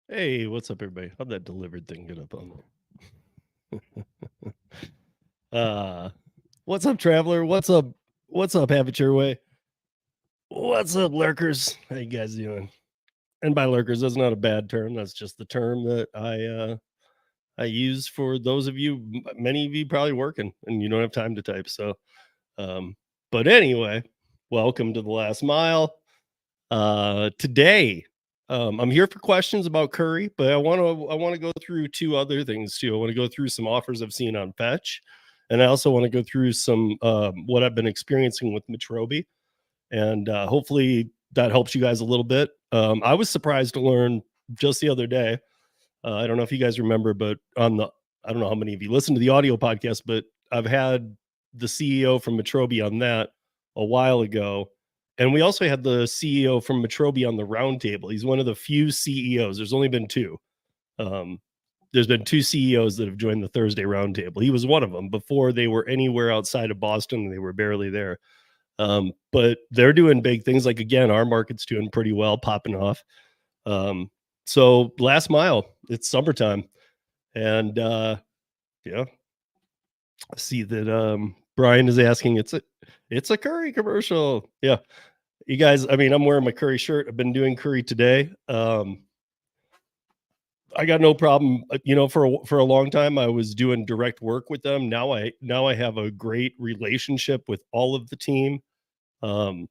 Hey, what's up, everybody? How'd that delivered thing get up on there? uh, what's up, traveler? What's up? What's up, have it your way? What's up, lurkers? How you guys doing? And by lurkers, that's not a bad term. That's just the term that I use for those of you. Many of you probably working and you don't have time to type. Um, but anyway, welcome to the last mile. Today, I'm here for questions about Curry, but I want to go through two other things too. I want to go through some offers I've seen on Fetch, and I also want to go through some what I've been experiencing with MetrobI, and hopefully that helps you guys a little bit. I was surprised to learn just the other day. I don't know if you guys remember, but I don't know how many of you listen to the audio podcast, but I've had the CEO from MetrobI on that a while ago. And we also had the CEO from MetrobI on the roundtable. He's one of the few CEOs. There's only been two. Um, there's been two CEOs that have joined the Thursday roundtable. He was one of them before they were anywhere outside of Boston. They were barely there. But they're doing big things. Like, again, our market's doing pretty well, popping off. So last mile, it's summertime. And yeah, I see that Brian is asking, it's a Curry commercial. Yeah. You guys, I mean, I'm wearing my Curry shirt. I've been doing Curry today. I got no problem. For a long time, I was doing direct work with them. Now I have a great relationship with all of the team, and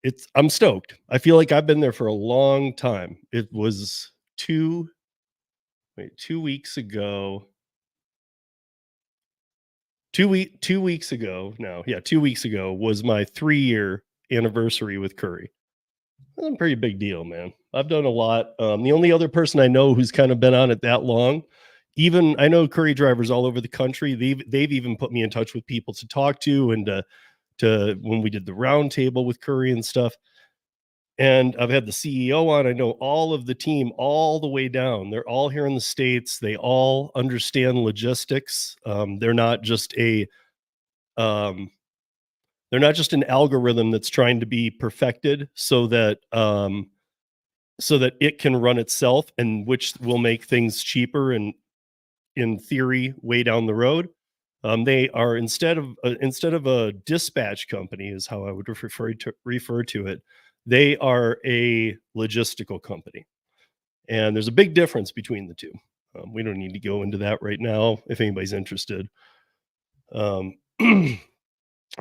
it's I'm stoked. I feel like I've been there for a long time. It was 2 weeks ago. 2 weeks ago now. Yeah, 2 weeks ago was my 3-year anniversary with Curry. That's a pretty big deal, man. I've done a lot. The only other person I know who's kind of been on it that long, even I know Curry drivers all over the country. They've even put me in touch with people to talk to and to when we did the roundtable with Curry and stuff. And I've had the CEO on. I know all of the team all the way down. They're all here in the States. They all understand logistics. Um, they're not just an algorithm that's trying to be perfected so that it can run itself, and which will make things cheaper and in theory way down the road. They are instead of a dispatch company is how I would refer to it. They are a logistical company, and there's a big difference between the two. We don't need to go into that right now if anybody's interested. Um,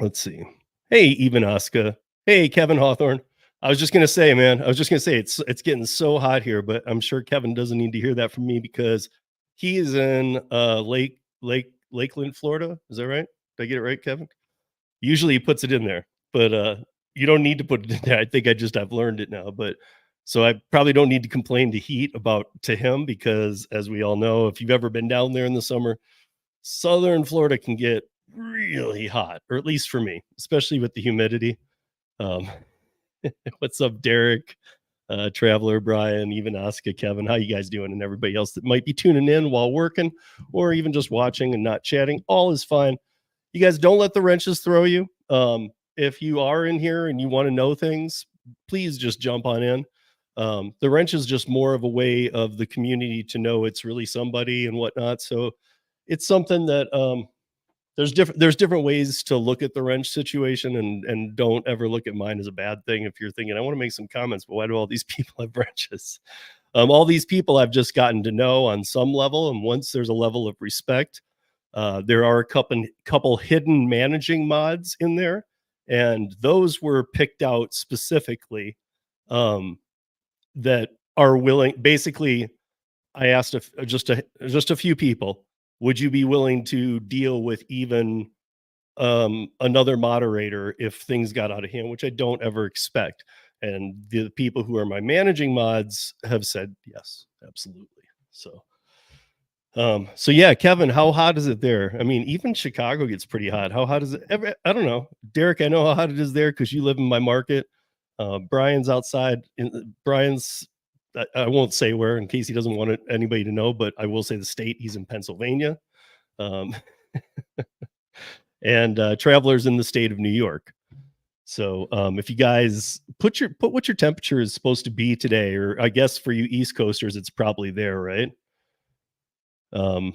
let's see. Hey, even Oscar. Hey, Kevin Hawthorne. I was just gonna say, man. I was just gonna say it's getting so hot here, but I'm sure Kevin doesn't need to hear that from me because he is in Lakeland, Florida. Is that right? Did I get it right, Kevin? Usually he puts it in there, but you don't need to put it in there. I think I've learned it now. But so I probably don't need to complain to heat about to him because, as we all know, if you've ever been down there in the summer, Southern Florida can get really hot, or at least for me, especially with the humidity. Um, what's up, Derek, Traveler, Brian, even Oscar, Kevin? How you guys doing? And everybody else that might be tuning in while working or even just watching and not chatting, all is fine. You guys don't let the wrenches throw you. If you are in here and you want to know things, please just jump on in. The wrench is just more of a way of the community to know it's really somebody and whatnot. So it's something that there's different ways to look at the wrench situation, and don't ever look at mine as a bad thing. If you're thinking I want to make some comments, but why do all these people have wrenches? All these people I've just gotten to know on some level, and once there's a level of respect, there are a couple hidden managing mods in there, and those were picked out specifically, um, that are willing. Basically, I asked just a few people, would you be willing to deal with even another moderator if things got out of hand, which I don't ever expect. And the people who are my managing mods have said yes, absolutely. So yeah, Kevin, how hot is it there? I mean, even Chicago gets pretty hot. How hot is it? I don't know, Derek. I know how hot it is there because you live in my market. Brian's outside. Brian's. I won't say where in case he doesn't want anybody to know, but I will say the state. He's in Pennsylvania. Um, and Travelers in the state of New York. So if you guys put what your temperature is supposed to be today, or I guess for you East Coasters, it's probably there, right? Um,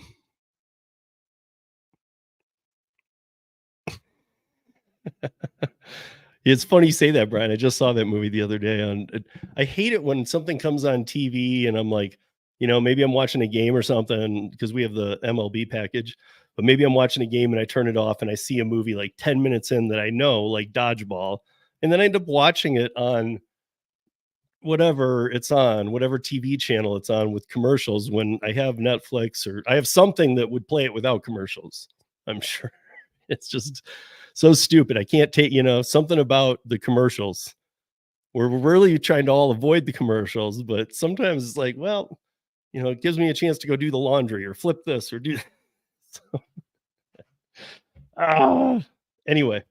it's funny you say that, Brian. I just saw that movie the other day. I hate it when something comes on TV and I'm like, maybe I'm watching a game or something because we have the MLB package, but maybe I'm watching a game and I turn it off and I see a movie like 10 minutes in that I know, like Dodgeball, and then I end up watching it on whatever it's on, whatever TV channel it's on with commercials when I have Netflix or I have something that would play it without commercials. I'm sure it's just so stupid. I can't take, something about the commercials. We're really trying to all avoid the commercials, but sometimes it's like, well, it gives me a chance to go do the laundry or flip this or do. So, anyway,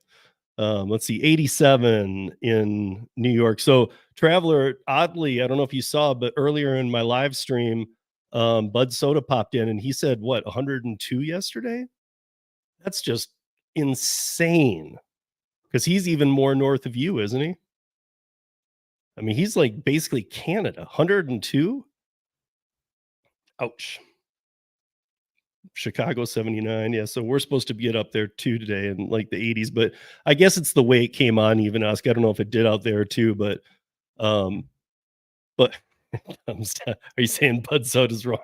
let's see, 87 in New York. So, Traveler, oddly, I don't know if you saw, but earlier in my live stream, Bud Soda popped in and he said, what, 102 yesterday? That's just insane because he's even more north of you, isn't he? I mean, he's like basically Canada, 102. Ouch. Chicago 79. Yeah, so we're supposed to get up there too today in like the 80s, but I guess it's the way it came on even us. I don't know if it did out there too, um but are you saying Bud Soda's wrong?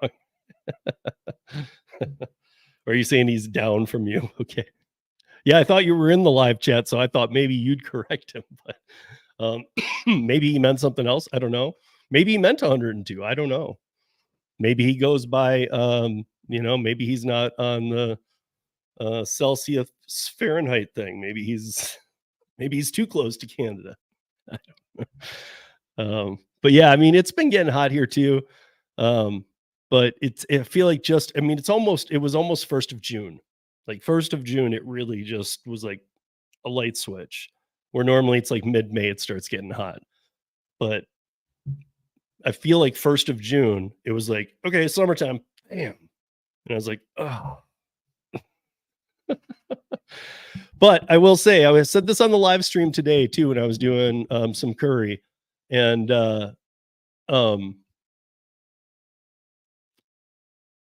Or are you saying he's down from you? Okay. Yeah, I thought you were in the live chat, so I thought maybe you'd correct him, but maybe he meant something else. I don't know. Maybe he meant 102. I don't know. Maybe he goes by maybe he's not on the Celsius Fahrenheit thing. Maybe he's too close to Canada. But yeah, I mean, it's been getting hot here too. But I feel like it was almost 1st of June. Like 1st of June, it really just was like a light switch where normally it's like mid-May, it starts getting hot. But I feel like 1st of June, it was like, okay, summertime. Damn. And I was like, oh. But I will say, I said this on the live stream today too when I was doing some curry, and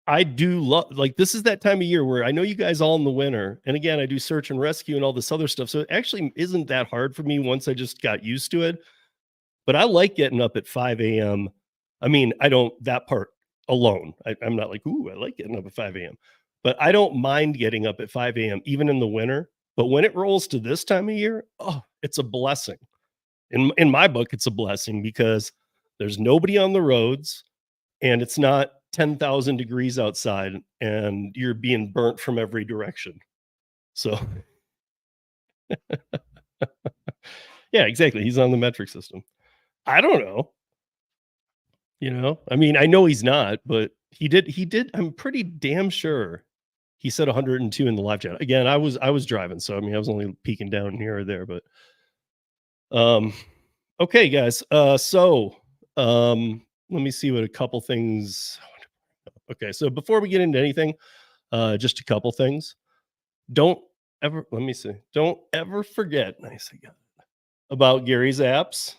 I do love, like, this is that time of year where I know you guys all in the winter, and again, I do search and rescue and all this other stuff, so it actually isn't that hard for me once I just got used to it. But I like getting up at 5 a.m. I mean, I don't that part alone. I'm not like, ooh, I like getting up at 5 a.m. But I don't mind getting up at 5 a.m. even in the winter. But when it rolls to this time of year, oh, it's a blessing. In my book, it's a blessing because there's nobody on the roads and it's not 10,000 degrees outside and you're being burnt from every direction. So yeah, exactly. He's on the metric system. I don't know. I mean, I know he's not, but he did. I'm pretty damn sure he said 102 in the live chat. Again, I was driving, so I mean, I was only peeking down here or there, but um okay, guys. Let me see what a couple things. Okay, so before we get into anything, just a couple things. Don't let me see. Don't ever forget, nice, I got it, about Gary's apps.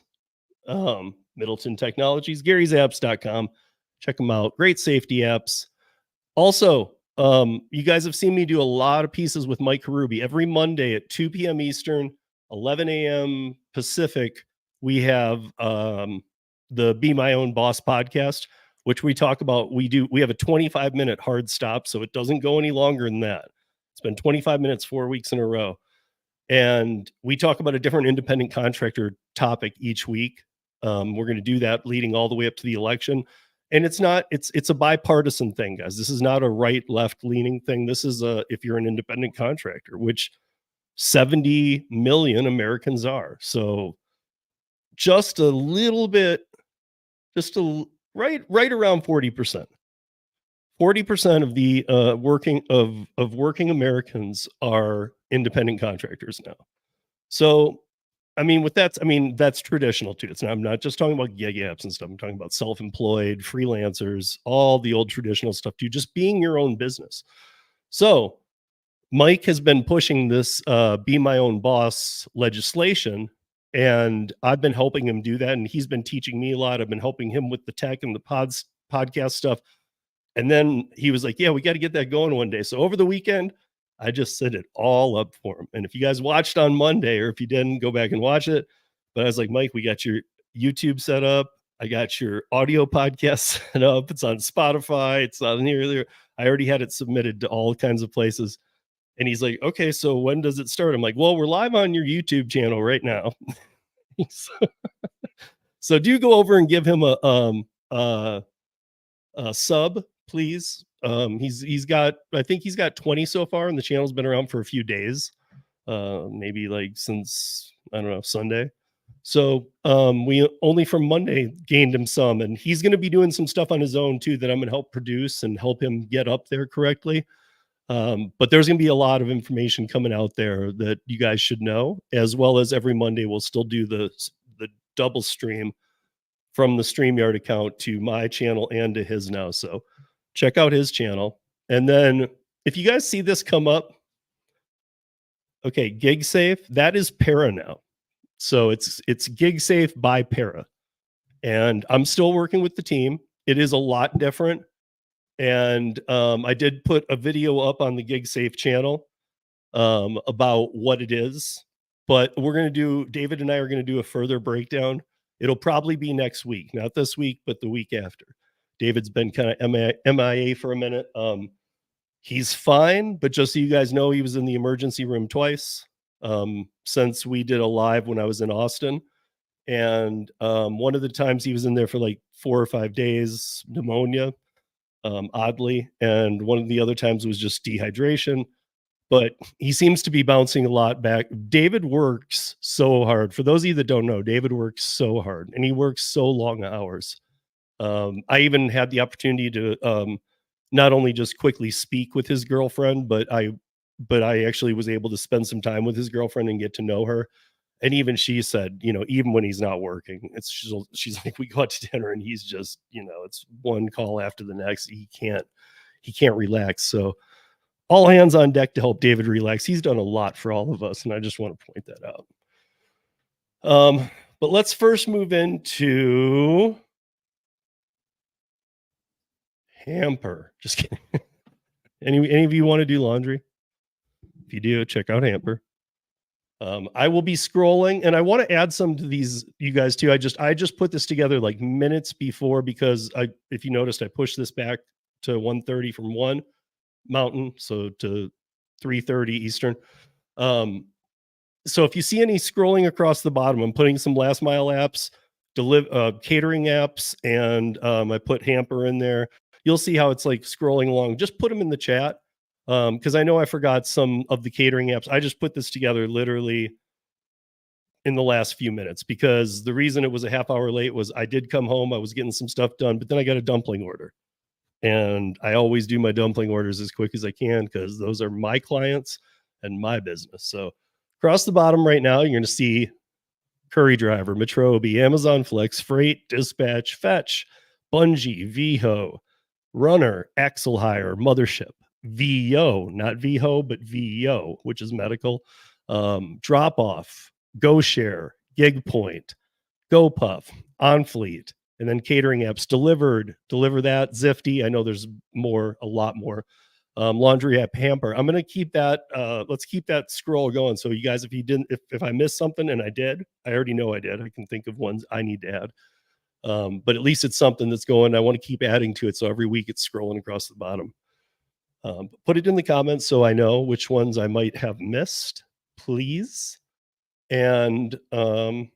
Middleton Technologies, Gary'sApps.com. Check them out. Great safety apps. Also, you guys have seen me do a lot of pieces with Mike Karubi every Monday at 2 p.m. Eastern, 11 a.m. Pacific. We have the Be My Own Boss podcast, which we talk about. We have a 25-minute hard stop, so it doesn't go any longer than that. It's been 25 minutes, 4 weeks in a row. And we talk about a different independent contractor topic each week. We're going to do that leading all the way up to the election. And it's a bipartisan thing, guys. This is not a right left leaning thing. This is if you're an independent contractor, which 70 million Americans are. So just a little bit, right around 40%. 40% of the working Americans are independent contractors now. So I mean, that's traditional too. I'm not just talking about gig apps and stuff. I'm talking about self-employed, freelancers, all the old traditional stuff too, just being your own business. So Mike has been pushing this be my own boss legislation, and I've been helping him do that, and he's been teaching me a lot. I've been helping him with the tech and the podcast stuff. And then he was like, "Yeah, we got to get that going one day." So over the weekend, I just set it all up for him. And if you guys watched on Monday, or if you didn't, go back and watch it. But I was like, "Mike, we got your YouTube set up. I got your audio podcast set up. It's on Spotify. It's on here. I already had it submitted to all kinds of places." And he's like, "Okay, so when does it start?" I'm like, "Well, we're live on your YouTube channel right now." so, so do go over and give him a sub, please. He's got, I think he's got 20 so far, and the channel's been around for a few days, maybe like since, I don't know, Sunday. So we only from Monday gained him some, and he's going to be doing some stuff on his own too that I'm going to help produce and help him get up there correctly. But there's going to be a lot of information coming out there that you guys should know, as well as every Monday we'll still do the double stream from the StreamYard account to my channel and to his now. So check out his channel. And then if you guys see this come up, okay, Gig Safe, that is Para now. So it's Gig Safe by Para. And I'm still working with the team. It is a lot different. And I did put a video up on the Gig Safe channel about what it is. But we're going to do, David and I are going to do a further breakdown. It'll probably be next week, not this week, but the week after. David's been kind of MIA for a minute. He's fine, but just so you guys know, he was in the emergency room twice since we did a live when I was in Austin. And one of the times he was in there for like 4 or 5 days, pneumonia, oddly. And one of the other times was just dehydration. But he seems to be bouncing a lot back. David works so hard. For those of you that don't know, David works so hard, and he works so long hours. I even had the opportunity to not only just quickly speak with his girlfriend, but I actually was able to spend some time with his girlfriend and get to know her. And even she said, you know, even when he's not working, she's like, we go out to dinner and he's just, you know, it's one call after the next. He can't relax. So all hands on deck to help David relax. He's done a lot for all of us, and I just want to point that out. But let's first move into Hamper. Just kidding. Any of you want to do laundry? If you do, check out Hamper. I will be scrolling, and I want to add some to these, you guys too. I just put this together like minutes before, because if you noticed, I pushed this back to 1:30 from 1 Mountain, so to 3:30 Eastern. So if you see any scrolling across the bottom, I'm putting some last mile apps, catering apps, and I put Hamper in there. You'll see how it's like scrolling along. Just put them in the chat, because I know I forgot some of the catering apps. I just put this together literally in the last few minutes, because the reason it was a half hour late was I did come home, I was getting some stuff done, but then I got a dumpling order. And I always do my dumpling orders as quick as I can, because those are my clients and my business. So across the bottom right now, you're going to see Courier Driver, MetrobI, Amazon Flex, Freight, Dispatch, Fetch, Bungee, VHO, Runner, Axle Hire, Mothership, VO, not VHO, but VO, which is medical, Drop Off, GoShare, GigPoint, GoPuff, OnFleet, and then catering apps. Deliver That, Zifty. I know there's a lot more. Laundry app, Hamper. I'm gonna keep that. Let's keep that scroll going. So you guys, if I missed something, and I did, I already know I did. I can think of ones I need to add. But at least it's something that's going. I want to keep adding to it, so every week it's scrolling across the bottom. Put it in the comments so I know which ones I might have missed, please. And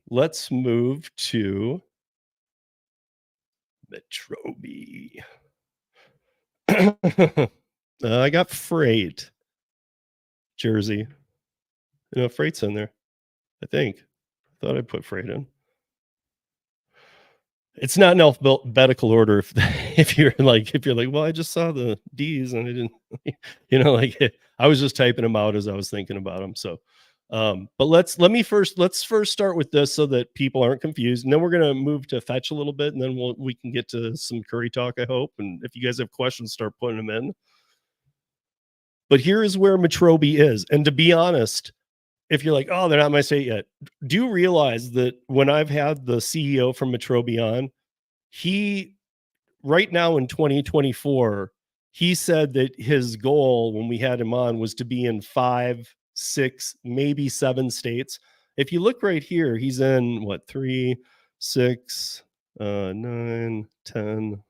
let's move to MetrobI. I got Freight, Jersey. Freight's in there, I think. I thought I put Freight in. It's not in alphabetical order. If you're like, well, I just saw the D's and I didn't, I was just typing them out as I was thinking about them. So, but let's first start with this so that people aren't confused, and then we're gonna move to Fetch a little bit, and then we can get to some curry talk, I hope. And if you guys have questions, start putting them in. But here is where MetrobI is. And to be honest, if you're like, oh, they're not my state yet, do realize that when I've had the CEO from MetrobI on, he right now in 2024, he said that his goal when we had him on was to be in 5, 6, maybe 7 states. If you look right here, he's in what, 3, 6, 9, 10.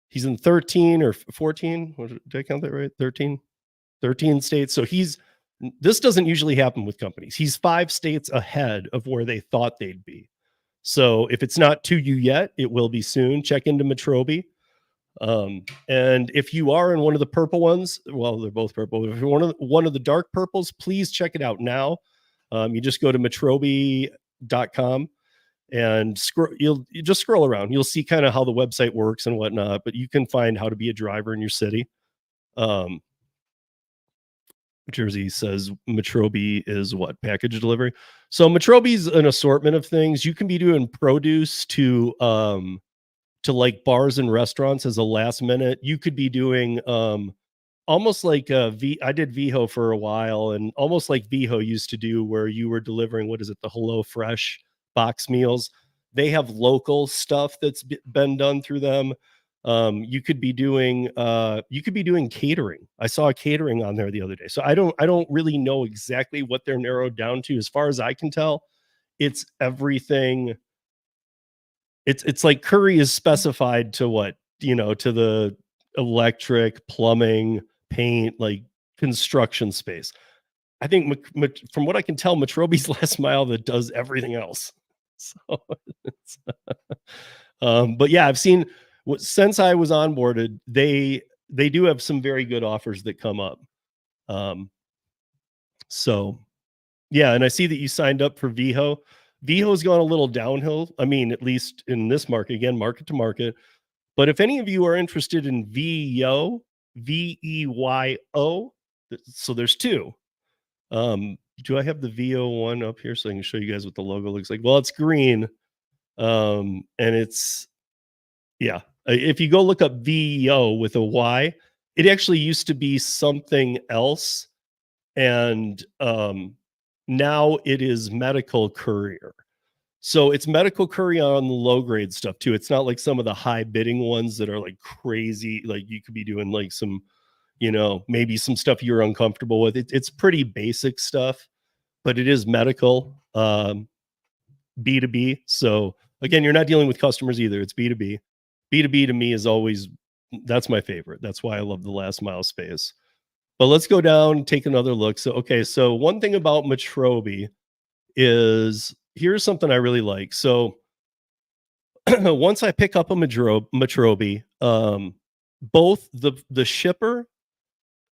He's in 13 or 14. Did I count that right? 13 states. So this doesn't usually happen with companies. He's 5 states ahead of where they thought they'd be. So if it's not to you yet, it will be soon. Check into MetrobI. And if you are in one of the purple ones, well, they're both purple. If you're one of the dark purples, please check it out now. You just go to MetrobI.com and you just scroll around. You'll see kind of how the website works and whatnot, but you can find how to be a driver in your city. Jersey says MetrobI is what? Package delivery. So MetrobI is an assortment of things. You can be doing produce to like bars and restaurants as a last minute. You could be doing almost like I did Viho for a while, and almost like Viho used to do, where you were delivering, what is it, the Hello Fresh box meals. They have local stuff that's been done through them. You could be doing catering. I saw a catering on there the other day. So I don't really know exactly what they're narrowed down to. As far as I can tell, it's everything. It's like Curry is specified to what, to the electric, plumbing, paint, like construction space. I think from what I can tell, MetrobI's last mile that does everything else. So, but yeah, I've seen since I was onboarded, they do have some very good offers that come up. So yeah, and I see that you signed up for Viho. Viho's gone a little downhill. I mean, at least in this market, again, market to market. But if any of you are interested in VEYO, VEYO, so there's 2. Do I have the VO one up here so I can show you guys what the logo looks like? Well, it's green. And it's, yeah. If you go look up VEO with a Y, it actually used to be something else. And now it is medical courier. So it's medical courier on the low grade stuff too. It's not like some of the high bidding ones that are like crazy. Like you could be doing like some, maybe some stuff you're uncomfortable with. It's pretty basic stuff, but it is medical, B2B. So again, you're not dealing with customers either. It's B2B. B2B to me is always, that's my favorite. That's why I love the last mile space. But let's go down, take another look. So, okay. So one thing about MetrobI is, here's something I really like. So once I pick up a MetrobI, both the shipper,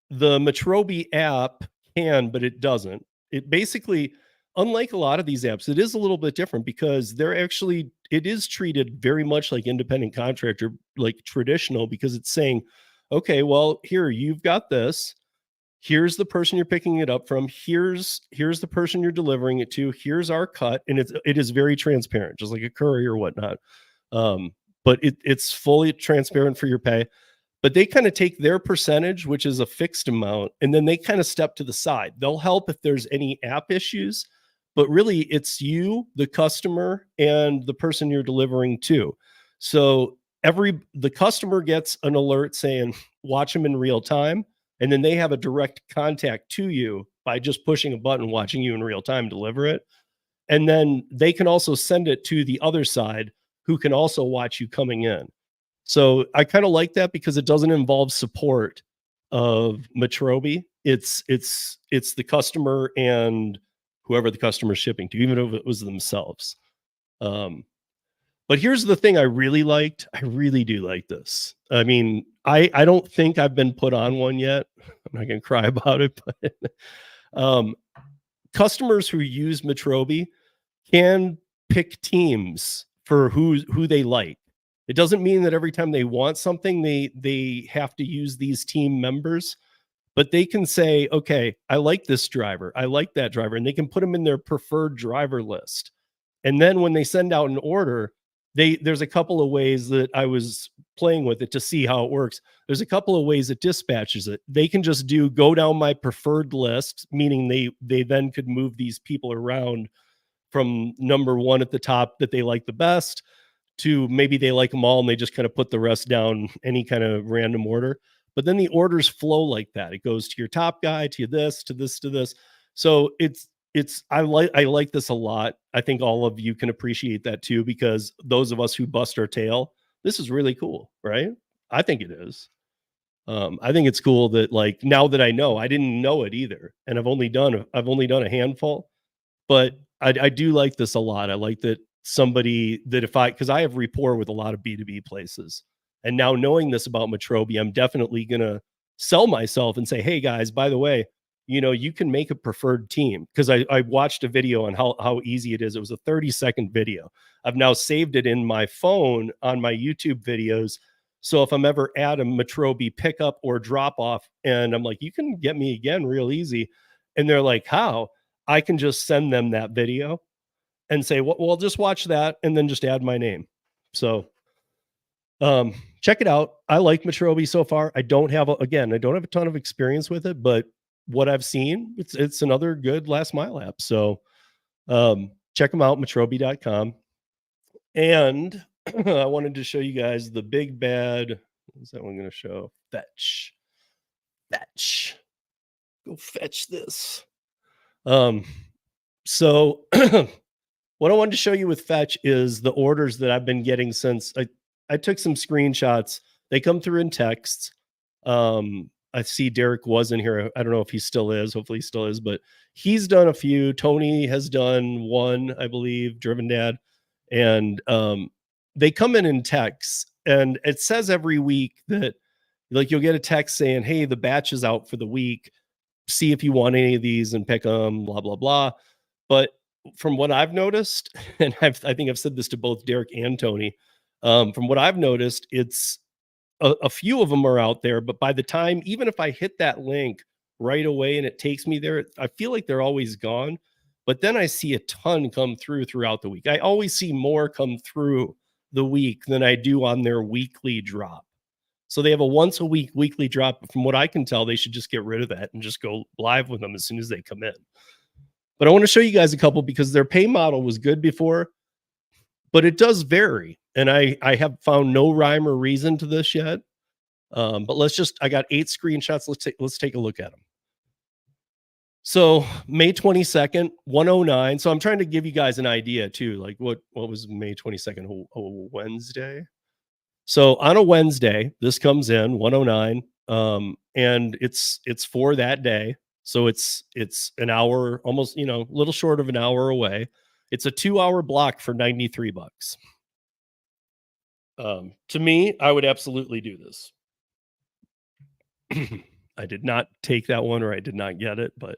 the MetrobI app can, but it doesn't. It basically, unlike a lot of these apps, it is a little bit different because it is treated very much like independent contractor, like traditional, because it's saying, okay, well, here, you've got this. Here's the person you're picking it up from. Here's the person you're delivering it to. Here's our cut. And it is very transparent, just like a courier or whatnot. But it's fully transparent for your pay. But they kind of take their percentage, which is a fixed amount, and then they kind of step to the side. They'll help if there's any app issues, but really it's you, the customer, and the person you're delivering to. So the customer gets an alert saying, watch them in real time. And then they have a direct contact to you by just pushing a button, watching you in real time deliver it. And then they can also send it to the other side, who can also watch you coming in. So I kind of like that because it doesn't involve support of MetrobI. It's the customer and whoever the customer is shipping to, even if it was themselves. But here's the thing I really liked. I really do like this. I mean, I don't think I've been put on one yet. I'm not going to cry about it, but customers who use MetrobI can pick teams for who they like. It doesn't mean that every time they want something, they have to use these team members, but they can say, okay, I like this driver, I like that driver, and they can put them in their preferred driver list. And then when they send out an order, there's a couple of ways that I was playing with it to see how it works. There's a couple of ways it dispatches it. They can just do go down my preferred list, meaning they then could move these people around from number one at the top that they like the best to maybe they like them all and they just kind of put the rest down any kind of random order. But then the orders flow like that. It goes to your top guy, to this, to this, to this. So I like this a lot. I think all of you can appreciate that too, because those of us who bust our tail, this is really cool, right? I think it is. I think it's cool that like now that I know, I didn't know it either, and I've only done a handful, but I do like this a lot. I like that somebody that if I because I have rapport with a lot of B2B places. And now knowing this about MetrobI, I'm definitely gonna sell myself and say, hey guys, by the way, you can make a preferred team. Because I watched a video on how easy it is. It was a 30-second video. I've now saved it in my phone on my YouTube videos. So if I'm ever at a MetrobI pickup or drop off and I'm like, you can get me again real easy. And they're like, how? I can just send them that video and say, well, just watch that and then just add my name. So check it out. I like MetrobI so far. I don't have a ton of experience with it, but what I've seen, it's another good last mile app. So check them out, metrobi.com. And I wanted to show you guys the big bad. What's that one going to show? Fetch. Go fetch this. So what I wanted to show you with Fetch is the orders that I've been getting since I took some screenshots. They come through in text. I see Derek was in here. I don't know if he still is. Hopefully he still is, but he's done a few. Tony has done one, I believe, Driven Dad. And they come in text. And it says every week that like you'll get a text saying, hey, the batch is out for the week. See if you want any of these and pick them, blah, blah, blah. But from what I've noticed, and I think I've said this to both Derek and Tony, from what I've noticed, it's a few of them are out there, but by the time, even if I hit that link right away and it takes me there, I feel like they're always gone. But then I see a ton come throughout the week. I always see more come through the week than I do on their weekly drop. So they have a once a week weekly drop. But from what I can tell, they should just get rid of that and just go live with them as soon as they come in. But I want to show you guys a couple because their pay model was good before, but it does vary. And I have found no rhyme or reason to this yet. But I got 8 screenshots. Let's take a look at them. So May 22nd, 109. So I'm trying to give you guys an idea too. Like what was May 22nd? A Wednesday. So on a Wednesday, this comes in 109. And it's for that day. So it's an hour, almost, a little short of an hour away. It's a 2-hour block for $93. To me, I would absolutely do this. I did not take that one, or I did not get it, but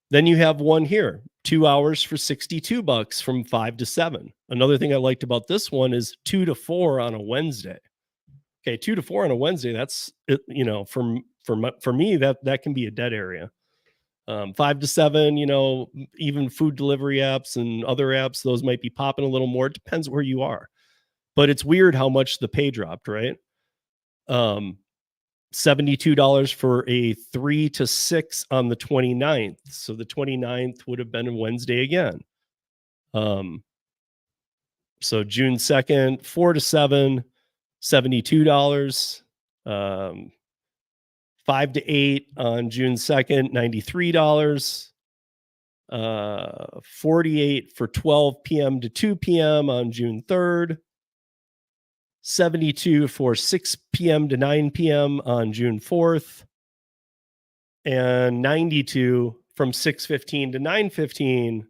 then you have one here, 2 hours for $62 from 5 to 7. Another thing I liked about this one is 2 to 4 on a Wednesday. Okay, 2 to 4 on a Wednesday. That's it, for me, that can be a dead area. 5 to 7, even food delivery apps and other apps, those might be popping a little more. It depends where you are. But it's weird how much the pay dropped, right? $72 for a 3 to 6 on the 29th. So the 29th would have been a Wednesday again. So June 2nd, 4 to 7, $72. 5 to 8 on June 2nd, $93. 48 for 12 p.m. to 2 p.m. on June 3rd. 72 for 6 p.m. to 9 p.m. on June 4th. And 92 from 6:15 to 9:15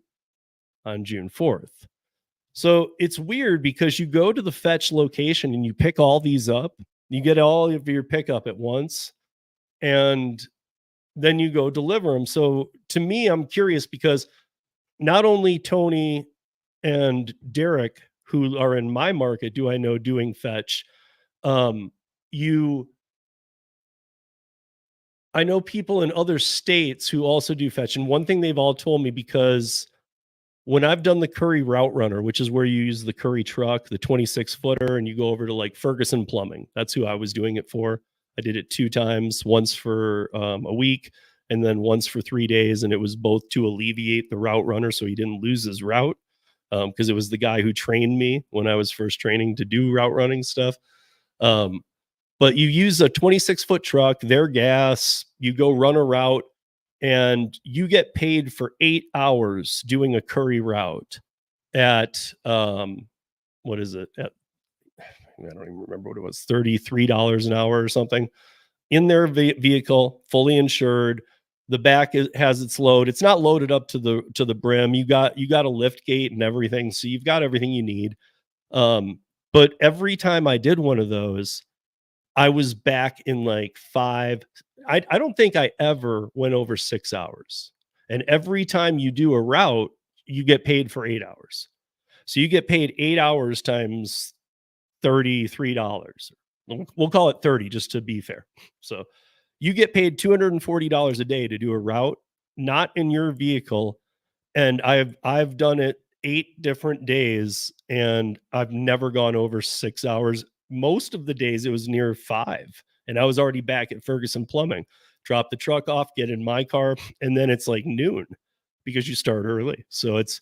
on June 4th. So it's weird because you go to the fetch location and you pick all these up. You get all of your pickup at once, and then you go deliver them. So to me, I'm curious because not only Tony and Derek, who are in my market, do I know doing fetch. I know people in other states who also do fetch. And one thing they've all told me, because when I've done the Curry route runner, which is where you use the Curry truck, the 26 footer, and you go over to like Ferguson Plumbing. That's who I was doing it for. I did it 2 times, once for a week and then once for 3 days. And it was both to alleviate the route runner so he didn't lose his route, because it was the guy who trained me when I was first training to do route running stuff. But you use a 26-foot truck, their gas, you go run a route, and you get paid for 8 hours doing a Curry route at what is it? At, I don't even remember what it was, $33 an hour or something, in their vehicle, fully insured. The back has its load. It's not loaded up to the brim. You got a lift gate and everything, so you've got everything you need. But every time I did one of those, I was back in like 5. I don't think I ever went over 6 hours. And every time you do a route, you get paid for 8 hours. So you get paid 8 hours times $33. We'll call it 30 just to be fair. So you get paid $240 a day to do a route, not in your vehicle. And I've done it 8 different days, and I've never gone over 6 hours. Most of the days it was near 5, and I was already back at Ferguson Plumbing. Drop the truck off, get in my car, and then it's like noon because you start early. So it's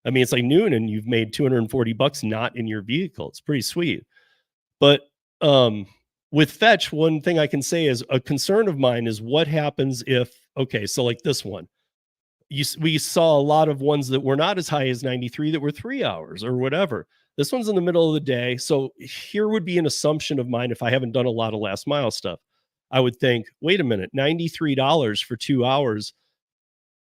like noon and you've made $240 not in your vehicle. It's pretty sweet. But with Fetch, one thing I can say is a concern of mine is what happens if, okay, so like this one, we saw a lot of ones that were not as high as 93 that were 3 hours or whatever. This one's in the middle of the day. So here would be an assumption of mine if I haven't done a lot of last mile stuff. I would think, wait a minute, $93 for 2 hours.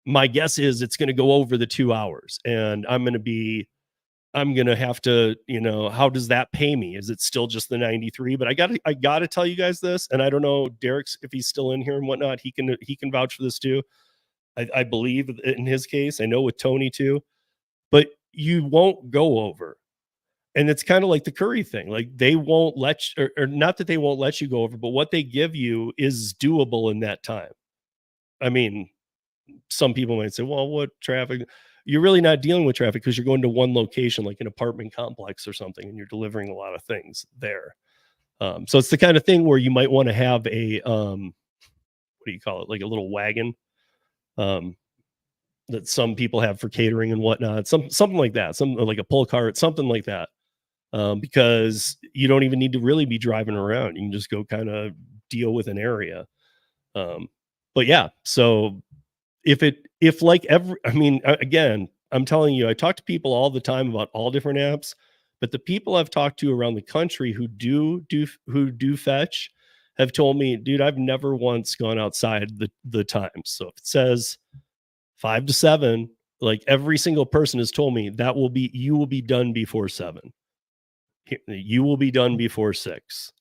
My guess is it's going to go over the 2 hours, and I'm going to have to, how does that pay me? Is it still just the 93? But I got to tell you guys this, and I don't know, Derek's, if he's still in here and whatnot, he can vouch for this too. I believe in his case, I know with Tony too, but you won't go over. And it's kind of like the Curry thing. Like they won't let you, or not that they won't let you go over, but what they give you is doable in that time. I mean, some people might say, well, what traffic? You're really not dealing with traffic because you're going to one location, like an apartment complex or something, and you're delivering a lot of things there. So it's the kind of thing where you might want to have a, what do you call it? Like a little wagon that some people have for catering and whatnot, something like that, something like a pull cart, something like that. Because you don't even need to really be driving around. You can just go kind of deal with an area. But yeah, so again, I'm telling you, I talk to people all the time about all different apps, but the people I've talked to around the country who do Fetch have told me, dude, I've never once gone outside the time. So if it says 5 to 7, like every single person has told me you will be done before 7. You will be done before 6.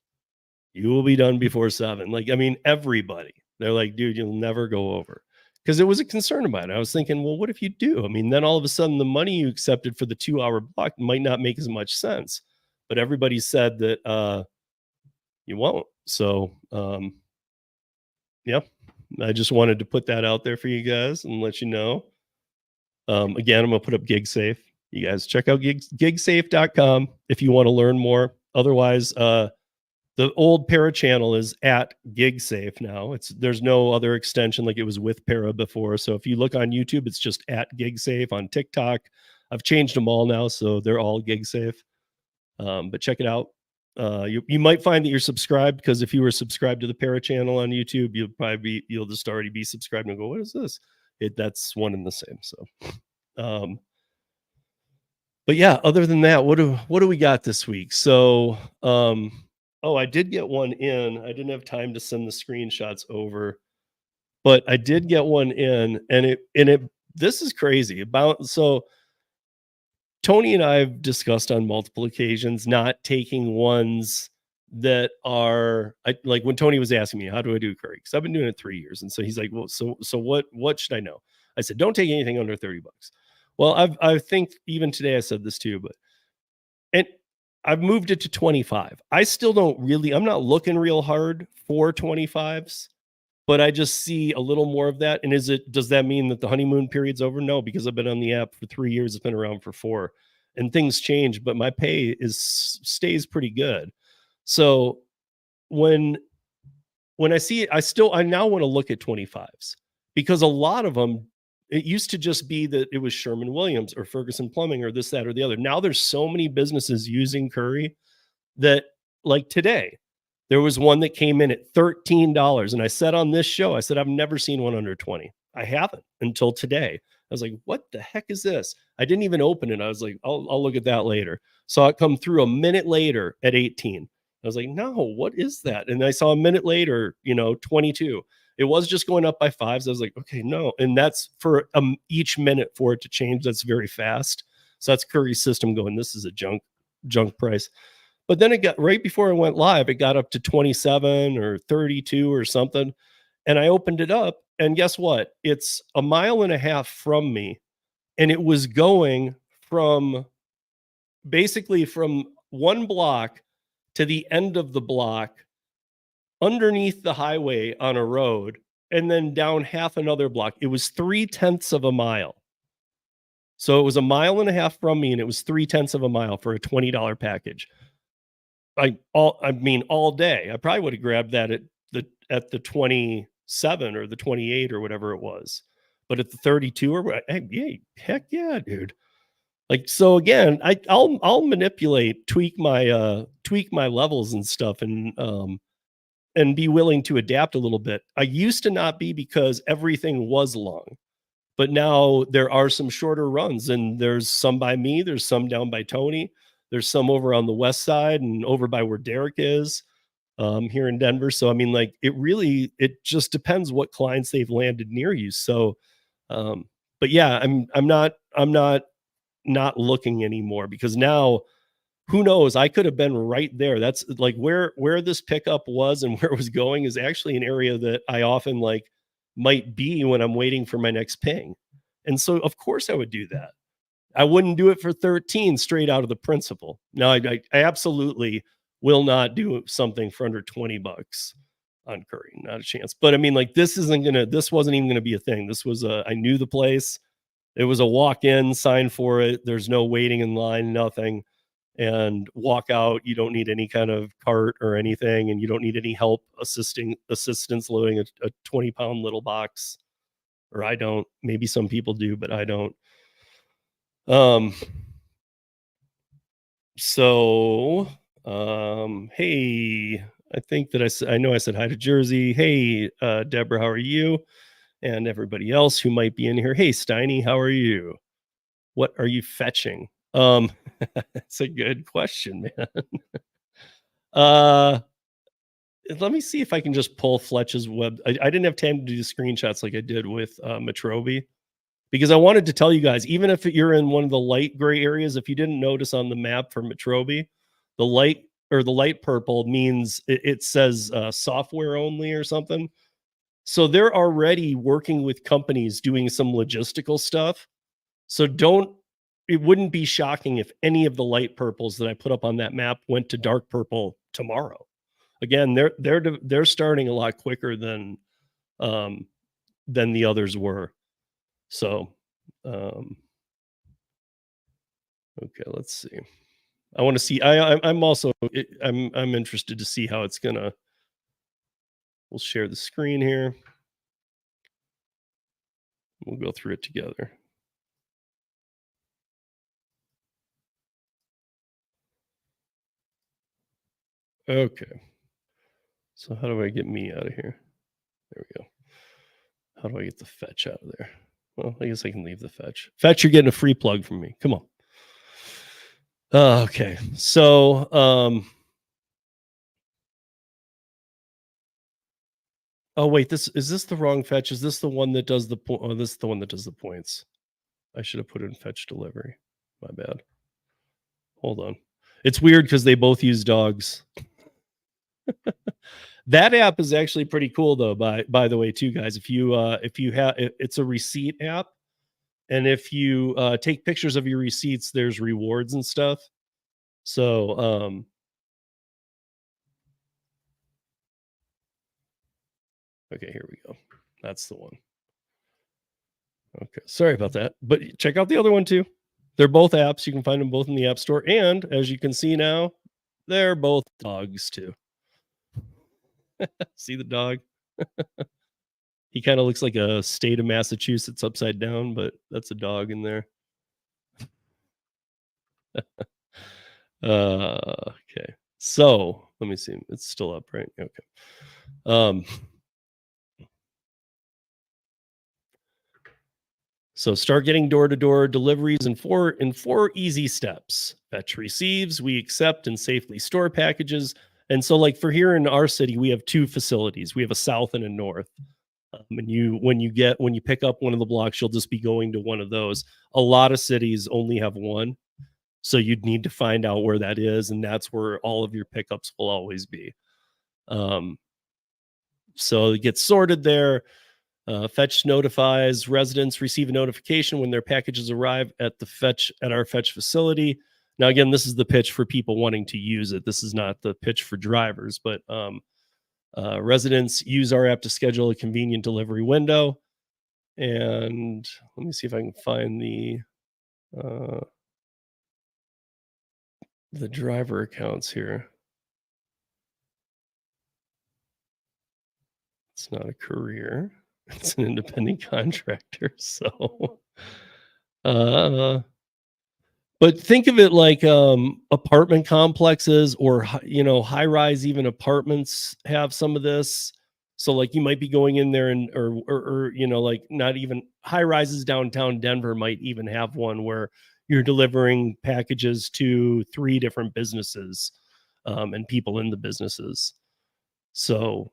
You will be done before 7. Like, I mean, everybody, they're like, dude, you'll never go over. Because it was a concern of mine. I was thinking, well, what if you do? I mean, then all of a sudden the money you accepted for the 2-hour block might not make as much sense. But everybody said that you won't. So, yeah, I just wanted to put that out there for you guys and let you know. Again, I'm going to put up GigSafe. You guys check out gigsafe.com if you want to learn more. Otherwise, the old Para channel is at GigSafe now. There's no other extension like it was with Para before. So if you look on YouTube, it's just at GigSafe. On TikTok, I've changed them all now, so they're all GigSafe. But check it out. You might find that you're subscribed, because if you were subscribed to the Para channel on YouTube, you'll just already be subscribed and go, what is this? That's one and the same. So, but yeah, other than that, what do we got this week? So, I did get one in. I didn't have time to send the screenshots over, but I did get one in, and this is crazy. So Tony and I have discussed on multiple occasions not taking ones that are like when Tony was asking me, how do I do Curry? Because I've been doing it 3 years. And so he's like, well, so what should I know? I said, don't take anything under $30. Well, I think even today I said this too, and I've moved it to 25. I still I'm not looking real hard for 25s. but I just see a little more of that. And does that mean that the honeymoon period's over? No, because I've been on the app for 3 years. It's been around for 4, and things change, but my pay stays pretty good. So when I see it, I now want to look at 25s, because a lot of them, it used to just be that it was Sherman Williams or Ferguson Plumbing or this, that, or the other. Now there's so many businesses using Curry that, like today, there was one that came in at $13. And I said on this show, I said, I've never seen one under 20. I haven't until today. I was like, what the heck is this? I didn't even open it. I was like, I'll look at that later. Saw it come through a minute later at 18. I was like, no, what is that? And I saw a minute later, 22. It was just going up by fives. I was like, okay, no. And that's for each minute for it to change. That's very fast. So that's Curry's system going, this is a junk price. But then it got, right before I went live, it got up to 27 or 32 or something. And I opened it up, and guess what? It's a mile and a half from me. And it was going from basically from one block to the end of the block, underneath the highway on a road, and then down half another block. It was 3/10 of a mile. So it was a mile and a half from me, and it was 3/10 of a mile for a $20 package. All day. I probably would have grabbed that at the 27 or the 28 or whatever it was. But at the 32 or hey, heck yeah, dude. Like, so again, I'll manipulate, tweak my levels and stuff, and be willing to adapt a little bit. I used to not be, because everything was long. But now there are some shorter runs, and there's some by me, there's some down by Tony, there's some over on the west side and over by where Derek is, here in Denver. So I mean, like, it just depends what clients they've landed near you. So, but yeah, I'm not looking anymore, because now, who knows? I could have been right there. That's like where this pickup was and where it was going is actually an area that I often might be when I'm waiting for my next ping. And so of course I would do that. I wouldn't do it for 13 straight out of the principle. No, I absolutely will not do something for under $20 on Curry. Not a chance. But I mean, like, this wasn't even gonna be a thing. This was I knew the place. It was a walk-in, sign for it. There's no waiting in line, nothing. And walk out. You don't need any kind of cart or anything, and you don't need any help assistance loading a 20-pound little box. Or I don't. Maybe some people do, but I don't. So, hey, I think that I know I said hi to Jersey. Hey, Deborah, how are you? And everybody else who might be in here. Hey, Steiny, how are you? What are you fetching? That's a good question, man. Let me see if I can just pull Fletch's web. I didn't have time to do the screenshots like I did with MetrobI, because I wanted to tell you guys, even if you're in one of the light gray areas, if you didn't notice on the map for MetrobI, the light purple means it says software only or something. So they're already working with companies doing some logistical stuff. So it wouldn't be shocking if any of the light purples that I put up on that map went to dark purple tomorrow. Again, they're starting a lot quicker than the others were. So, okay, let's see. I want to see. I'm interested to see how it's gonna. We'll share the screen here. We'll go through it together. Okay. So how do I get me out of here? There we go. How do I get the fetch out of there? Well, I guess I can leave the fetch. Fetch, you're getting a free plug from me. Come on. Okay. So, oh wait, is this the wrong fetch? Is this the one that does the point? Oh, this is the one that does the points. I should have put in fetch delivery. My bad. Hold on. It's weird because they both use dogs. That app is actually pretty cool though, by the way, too, guys. If you have, it's a receipt app, and if you take pictures of your receipts, there's rewards and stuff. So Okay, here we go. That's the one. Okay, sorry about that. But check out the other one too. They're both apps. You can find them both in the App Store. And as you can see now, they're both dogs too. See the dog? He kind of looks like a state of Massachusetts upside down, but that's a dog in there. Okay. So let me see. It's still up, right? Okay. So start getting door-to-door deliveries in four easy steps. Fetch receives, we accept and safely store packages. And so like for here in our city, we have two facilities. We have a south and a north. And when you pick up one of the blocks, you'll just be going to one of those. A lot of cities only have one. So you'd need to find out where that is, and that's where all of your pickups will always be. So it gets sorted there. Fetch notifies residents receive a notification when their packages arrive at our fetch facility. Now, again, this is the pitch for people wanting to use it. This is not the pitch for drivers, but residents use our app to schedule a convenient delivery window. And let me see if I can find the driver accounts here. It's not a courier. It's an independent contractor. So, but think of it like apartment complexes or high rise even apartments have some of this. So like you might be going in there and or like not even high rises downtown Denver might even have one where you're delivering packages to 3 different businesses and people in the businesses. So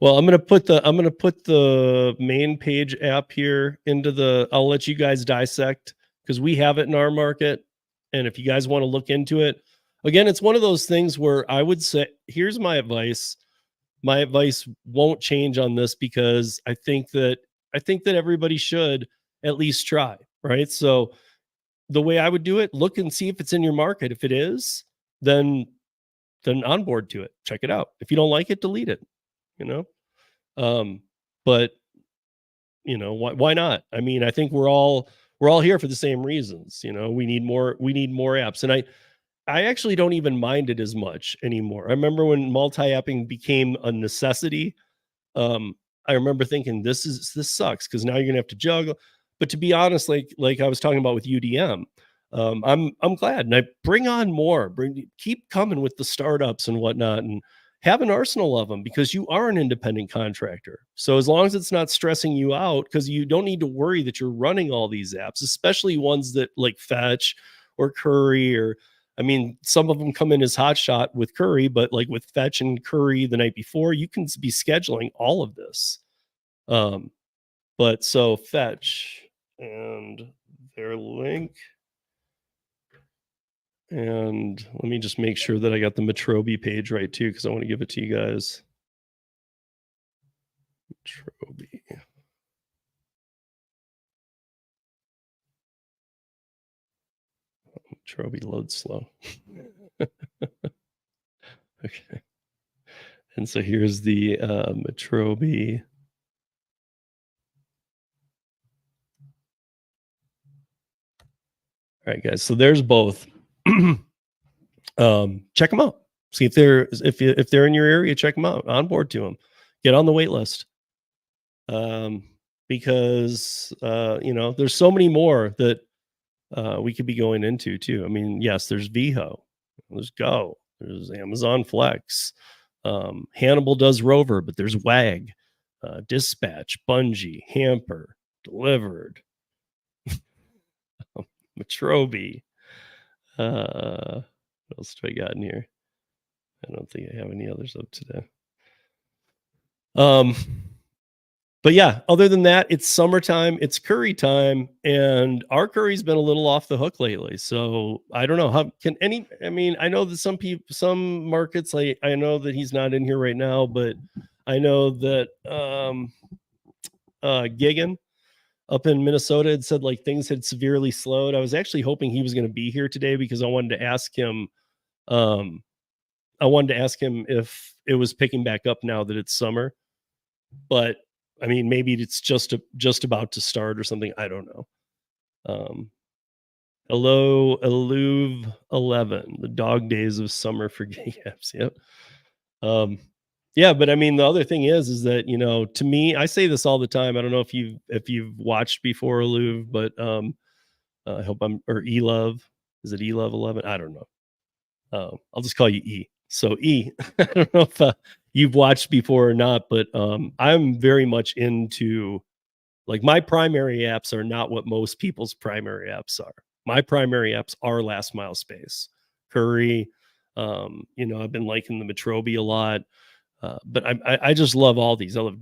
well, I'm gonna put the main page app here into the. I'll let you guys dissect because we have it in our market, and if you guys want to look into it, again, it's one of those things where I would say, here's my advice. My advice won't change on this because I think that everybody should at least try, right? So the way I would do it, look and see if it's in your market. If it is, then onboard to it. Check it out. If you don't like it, delete it. But why not? I mean, I think we're all here for the same reasons. We need more apps. And I actually don't even mind it as much anymore. I remember when multi-apping became a necessity. I remember thinking this sucks because now you're gonna have to juggle. But to be honest, like I was talking about with UDM, I'm glad, and I bring on more. Keep coming with the startups and whatnot, and have an arsenal of them because you are an independent contractor. So as long as it's not stressing you out, because you don't need to worry that you're running all these apps, especially ones that like Fetch or Courier. I mean, some of them come in as hotshot with Curry, but like with Fetch and Curry the night before, you can be scheduling all of this. But so Fetch and their link. And let me just make sure that I got the MetrobI page right too, because I want to give it to you guys. MetrobI. MetrobI loads slow. Okay. And so here's the MetrobI. All right, guys. So there's both. Check them out. See if they're in your area. Check them out. Onboard to them. Get on the wait list. Because there's so many more that we could be going into too. I mean, yes, there's VHO. There's Go. There's Amazon Flex. Hannibal does Rover, but there's WAG, Dispatch, Bungie, Hamper, Delivered, MetrobI. What else do I got in here? I don't think I have any others up today. But yeah, other than that, it's summertime, it's curry time, and our curry's been a little off the hook lately. So I don't know how I know that some markets, like I know that he's not in here right now, but I know that Gigan up in Minnesota had said like things had severely slowed. I was actually hoping he was going to be here today because I wanted to ask him I wanted to ask him if it was picking back up now that it's summer, but I mean, maybe it's just about to start or something. I don't know. Um, Hello, Eluve 11, the dog days of summer for gay apps. Yep. Um, yeah, but I mean, the other thing is that to me, I say this all the time. I don't know if you've watched before Eluve, but I hope I'm or Elove. Is it Elove 11? I don't know. I'll just call you E. So E, I don't know if you've watched before or not, but I'm very much into like my primary apps are not what most people's primary apps are. My primary apps are last mile space, Curry. I've been liking the MetrobI a lot. But I just love all these. I love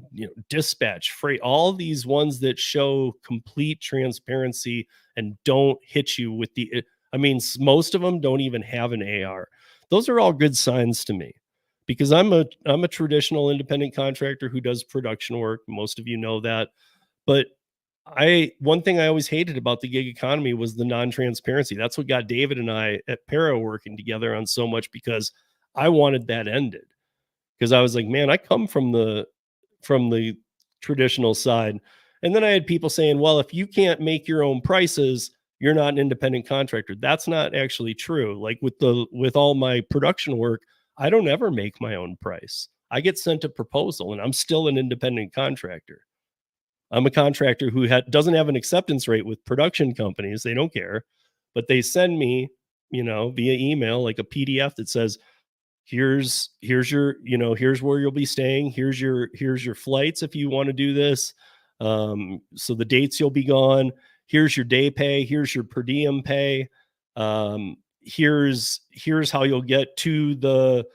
dispatch, freight, all these ones that show complete transparency and don't hit you with the. I mean, most of them don't even have an AR. Those are all good signs to me, because I'm a traditional independent contractor who does production work. Most of you know that, but I one thing I always hated about the gig economy was the non-transparency. That's what got David and I at Para working together on so much, because I wanted that ended, because I was like, man, I come from the traditional side. And then I had people saying, well, if you can't make your own prices, you're not an independent contractor. That's not actually true. Like with all my production work, I don't ever make my own price. I get sent a proposal and I'm still an independent contractor. I'm a contractor who doesn't have an acceptance rate with production companies. They don't care, but they send me, via email, like a PDF that says, here's your here's where you'll be staying, here's your flights if you want to do this, so the dates you'll be gone, here's your day pay, here's your per diem pay, here's how you'll get to the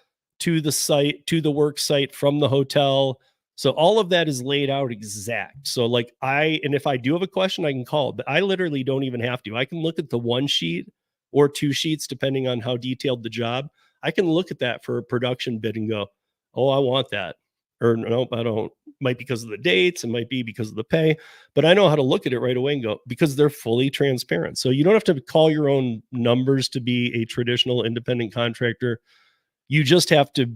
site, to the work site from the hotel. So all of that is laid out exact. So like and if I do have a question, I can call, but I literally don't even have to. I can look at the one sheet or two sheets depending on how detailed the job. I can look at that for a production bid and go, "Oh, I want that." Or nope, I don't. Might be because of the dates, it might be because of the pay, but I know how to look at it right away and go, because they're fully transparent. So you don't have to call your own numbers to be a traditional independent contractor. You just have to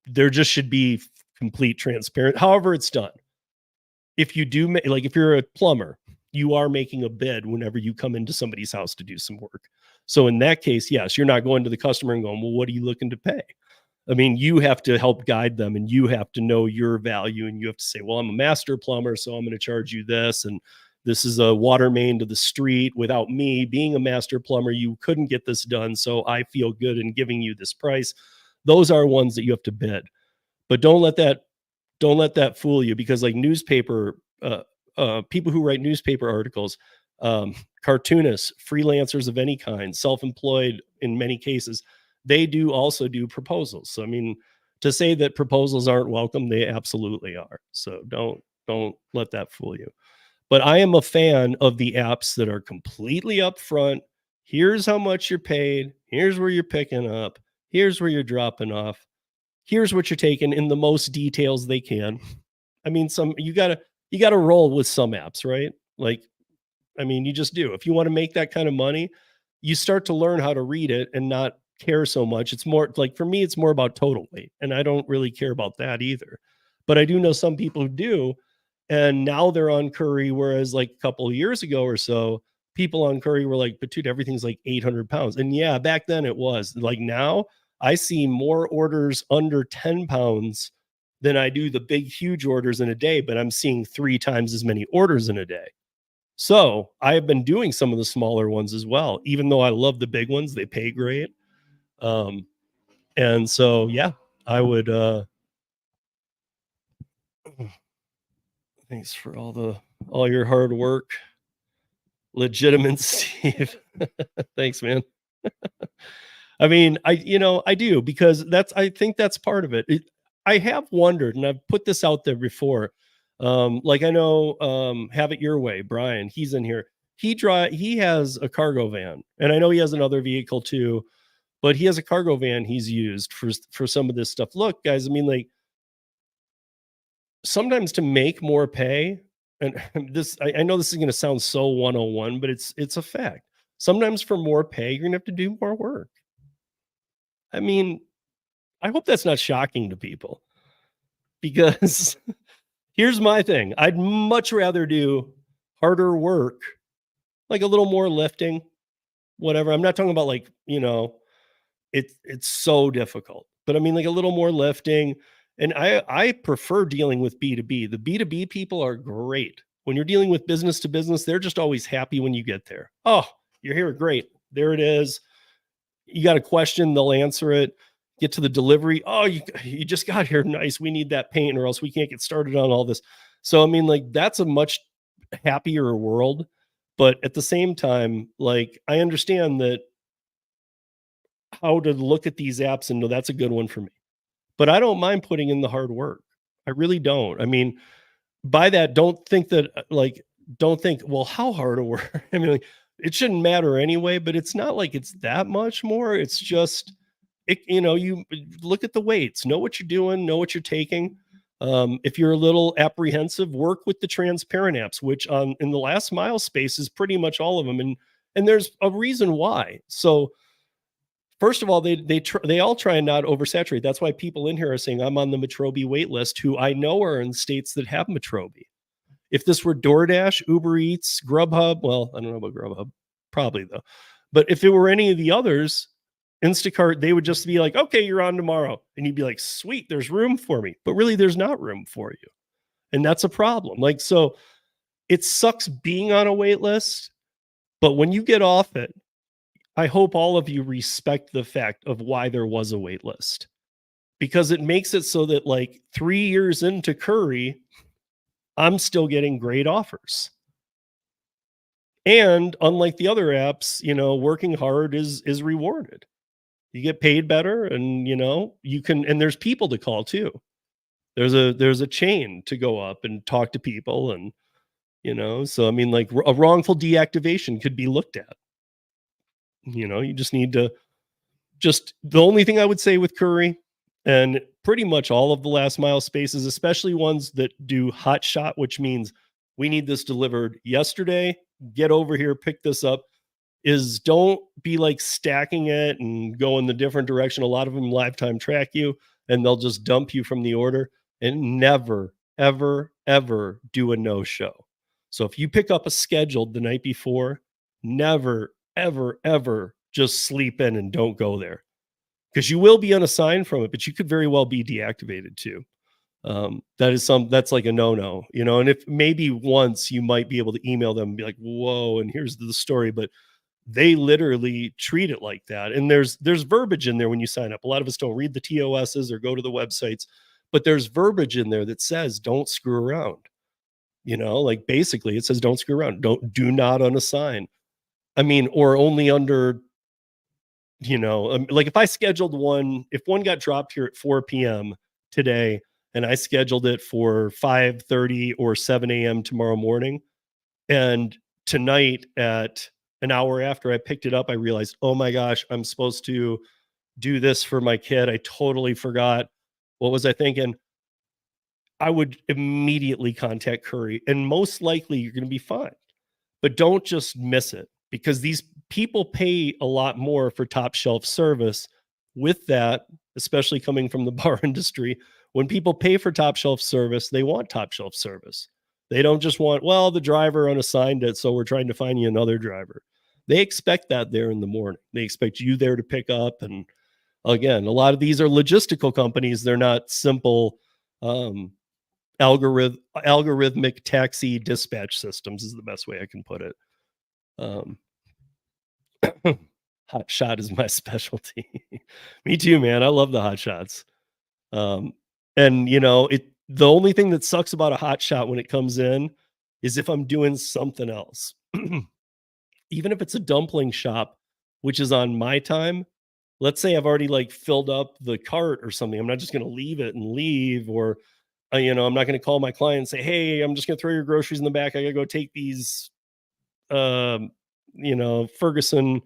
there just should be complete transparent. However it's done. If you do like if you're a plumber, you are making a bid whenever you come into somebody's house to do some work. So in that case, yes, you're not going to the customer and going, well, what are you looking to pay? I mean, you have to help guide them and you have to know your value, and you have to say, well, I'm a master plumber, so I'm going to charge you this. And this is a water main to the street. Without me being a master plumber, you couldn't get this done. So I feel good in giving you this price. Those are ones that you have to bid. But don't let that fool you, because like newspaper people who write newspaper articles, cartoonists, freelancers of any kind, self-employed in many cases, they do also do proposals. So I mean, to say that proposals aren't welcome, they absolutely are. So don't let that fool you. But I am a fan of the apps that are completely upfront. Here's how much you're paid, here's where you're picking up, here's where you're dropping off, here's what you're taking in the most details they can. I mean, you gotta roll with some apps, right? Like, I mean, you just do. If you want to make that kind of money, you start to learn how to read it and not care so much. It's more like, for me, it's more about total weight, and I don't really care about that either. But I do know some people who do, and now they're on Curry. Whereas like a couple of years ago or so, people on Curry were like, "But dude, everything's like 800 pounds." And yeah, back then it was. Like now, I see more orders under 10 pounds than I do the big, huge orders in a day, but I'm seeing 3 times as many orders in a day. So I have been doing some of the smaller ones as well, even though I love the big ones. They pay great. Um, and so, yeah, I would, thanks for all your hard work, legitimate Steve. Thanks, man. I mean, I do, because I think that's part of it. I have wondered, and I've put this out there before. Like I know, Have It Your Way, Brian, he's in here. He has a cargo van, and I know he has another vehicle too, but he has a cargo van he's used for some of this stuff. Look, guys, I mean, like sometimes to make more pay, and I know this is going to sound so 101, but it's a fact. Sometimes for more pay, you're gonna have to do more work. I mean, I hope that's not shocking to people because here's my thing. I'd much rather do harder work, like a little more lifting, whatever. I'm not talking about like, it's so difficult. But I mean like a little more lifting. And I prefer dealing with B2B. The B2B people are great. When you're dealing with business to business, they're just always happy when you get there. Oh, you're here, great. There it is. You got a question, they'll answer it. Get to the delivery. Oh, you just got here. Nice. We need that paint or else we can't get started on all this. So I mean, like that's a much happier world. But at the same time, like I understand that how to look at these apps and know that's a good one for me. But I don't mind putting in the hard work. I really don't. I mean, by that, don't think that don't think, well, how hard a work? I mean, like, it shouldn't matter anyway, but it's not like it's that much more. It's just you look at the weights, know what you're doing, know what you're taking. If you're a little apprehensive, work with the transparent apps, which on in the last mile space is pretty much all of them, and there's a reason why. So first of all, they all try and not oversaturate. That's why people in here are saying I'm on the MetrobI wait list, who I know are in states that have MetrobI. If this were DoorDash, Uber Eats, Grubhub, well, I don't know about Grubhub, probably though. But if it were any of the others, Instacart, they would just be like, okay, you're on tomorrow. And you'd be like, sweet, there's room for me. But really, there's not room for you. And that's a problem. Like, so it sucks being on a wait list. But when you get off it, I hope all of you respect the fact of why there was a wait list because it makes it so that like 3 years into Curry, I'm still getting great offers. And unlike the other apps, working hard is rewarded. You get paid better and you can and there's people to call too. There's a chain to go up and talk to people and so I mean like a wrongful deactivation could be looked at. You just need to just the only thing I would say with Curry and pretty much all of the last mile spaces, especially ones that do hot shot, which means we need this delivered yesterday, get over here, pick this up, is don't be like stacking it and go in the different direction. A lot of them lifetime track you and they'll just dump you from the order and never, ever, ever do a no show. So if you pick up a scheduled the night before, never, ever, ever just sleep in and don't go there because you will be unassigned from it, but you could very well be deactivated too. That's like a no. And if maybe once you might be able to email them and be like, whoa, and here's the story, but they literally treat it like that. And there's verbiage in there when you sign up. A lot of us don't read the TOSs or go to the websites, but there's verbiage in there that says don't screw around. Like basically it says don't screw around. Do not unassign. I mean, or only under like if I scheduled one, if one got dropped here at 4 p.m. today and I scheduled it for 5:30 or 7 a.m. tomorrow morning, and tonight at an hour after I picked it up, I realized, oh my gosh, I'm supposed to do this for my kid. I totally forgot. What was I thinking? I would immediately contact Curry, and most likely you're going to be fine. But don't just miss it because these people pay a lot more for top shelf service. With that, especially coming from the bar industry, when people pay for top shelf service, they want top shelf service. They don't just want, well, the driver unassigned it, so we're trying to find you another driver. They expect that there in the morning. They expect you there to pick up. And again, a lot of these are logistical companies. They're not simple algorithmic taxi dispatch systems is the best way I can put it. Hot shot is my specialty. Me too, man. I love the hot shots. And the only thing that sucks about a hot shot when it comes in is if I'm doing something else. Even if it's a dumpling shop, which is on my time, let's say I've already like filled up the cart or something. I'm not just going to leave it and leave, or I'm not going to call my client and say, hey, I'm just going to throw your groceries in the back. I got to go take these, Ferguson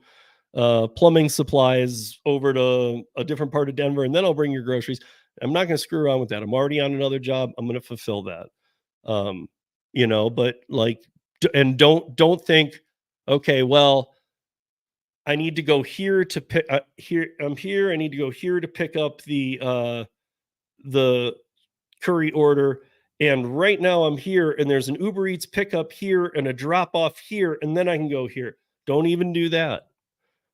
plumbing supplies over to a different part of Denver, and then I'll bring your groceries. I'm not going to screw around with that. I'm already on another job. I'm going to fulfill that. But like, and don't think, okay, well, I need to go here to pick here. I'm here. I need to go here to pick up the curry order. And right now I'm here and there's an Uber Eats pickup here and a drop off here. And then I can go here. Don't even do that.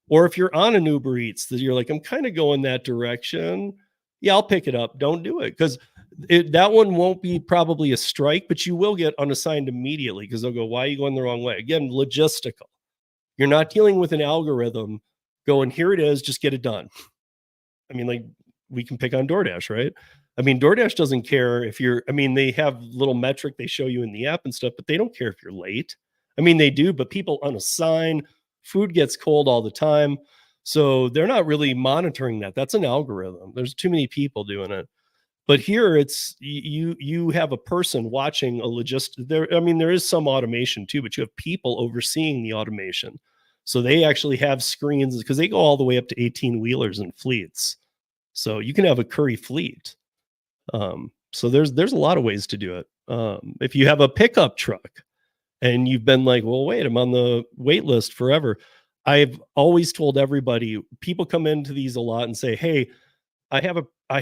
Or if you're on an Uber Eats that you're like, I'm kind of going that direction. Yeah, I'll pick it up. Don't do it because that one won't be probably a strike, but you will get unassigned immediately because they'll go, why are you going the wrong way? Again, logistical. You're not dealing with an algorithm going, here it is, just get it done. I mean, like we can pick on DoorDash, right? I mean, DoorDash doesn't care if you're, I mean, they have little metric they show you in the app and stuff, but they don't care if you're late. I mean, they do, but people unassign, food gets cold all the time. So they're not really monitoring that. That's an algorithm. There's too many people doing it. But here it's you have a person watching a there. I mean, there is some automation too, but you have people overseeing the automation. So they actually have screens because they go all the way up to 18 wheelers and fleets. So you can have a curry fleet. So there's a lot of ways to do it. If you have a pickup truck and you've been like, well, wait, I'm on the wait list forever. I've always told everybody, people come into these a lot and say, hey, I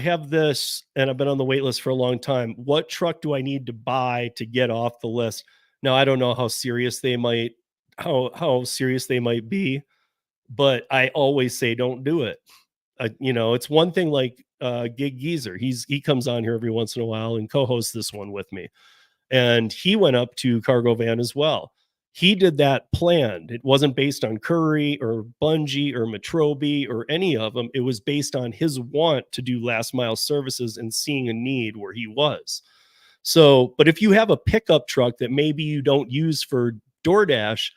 have this and I've been on the wait list for a long time. What truck do I need to buy to get off the list? Now I don't know how serious they might be, but I always say don't do it. It's one thing like Gig Geezer. He comes on here every once in a while and co-hosts this one with me. And he went up to Cargo Van as well. He did that planned. It wasn't based on Curry or Bungie or MetrobI or any of them. It was based on his want to do last mile services and seeing a need where he was. So, but if you have a pickup truck that maybe you don't use for DoorDash,